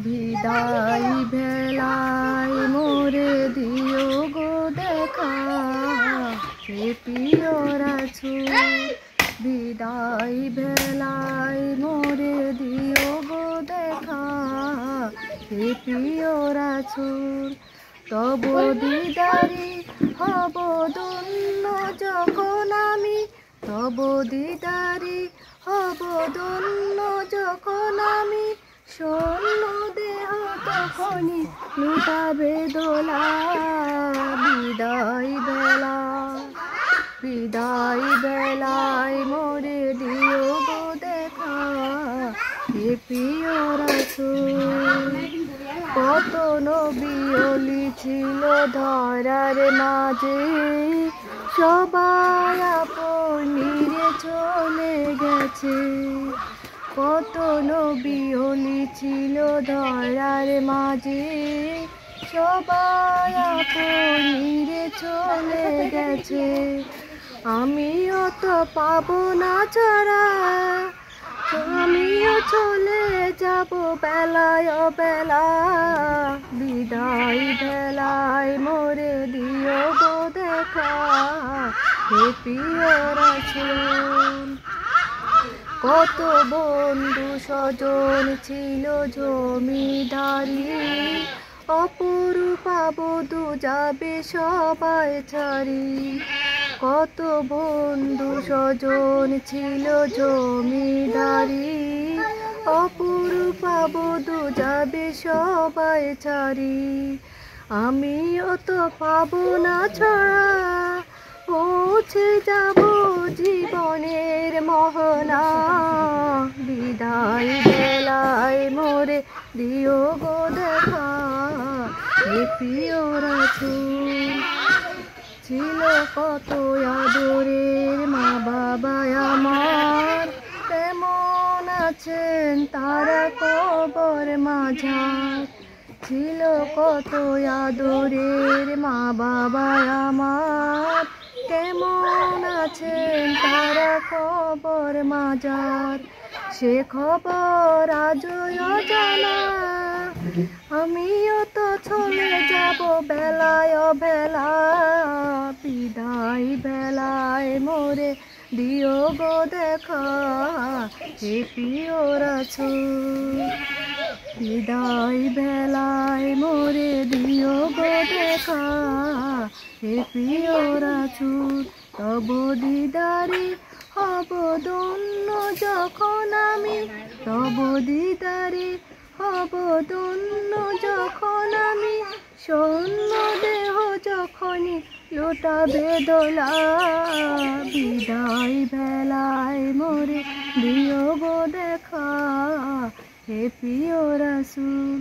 বিদায় ভেলায় মোরে দিও গো দেখা, হে প্রিয় রাসূল। বিদায় ভেলায় মোরে দিও গো দেখা, হে প্রিয় রাসূল। তব দিদারি হব ধন্য যখন আমি, তব দিদারি হব ধন্য যখন আমি। শূন্য দেহ তখনই লুটাবে দোলা, বিদায় বেলা। বিদায় বেলায় মোরে দিও গো দেখা, হে প্রিয় রাসূল। কত নবী ওলি ছিল ধরার মাঝে, সবাই আপন নিরে চলে গেছে। কত নবী ওলি ছিল ধরার মাঝে, সবাই আপন নিরে চলে গেছে। আমিও তো পাবো না ছাড়া, আমিও চলে যাব বেলায় বেলা। বিদায় বেলায় মোরে দিও গো দেখা, হে প্রিয় রাসূল। কত বন্ধু স্বজন ছিল জমিদারি, অপরূপা বধূ যাবে সবাই ছাড়ি। কত বন্ধু স্বজন ছিল জমিদারি, অপরূপা বধূ যাবে সবাই ছাড়ি। আমিও তো পাবো না ছাড়া, পৌঁছে যাব জীবনের মোহনা। বিদায় বেলায় মোরে দিও গো দেখা, হে প্রিয় রাসূল। ছিল কত আদরের মা বাবা আমার, কেমন আছেন তারা কবর মাঝার। ছিল কত আদরের মা বাবা আমার, কেমন আছেন তারা কবর মাঝার। সে খবর আজও অজানা, আমিও তো চলে যাব বেলায় বেলা। বিদায় বেলায় মোরে দিও গো দেখা, হে প্রিয় রাসূল। বিদায় বেলায় মোরে দিও গো দেখা, হে প্রিয় রাসূল। তব দিদারি হব ধন্য যখন আমি, তব দিদারি হব ধন্য যখন আমি। শূন্য দেহ যখনই লুটাবে দোলা, বিদায় বেলায় মোরে দিও গো দেখা, হে প্রিয় রাসূল।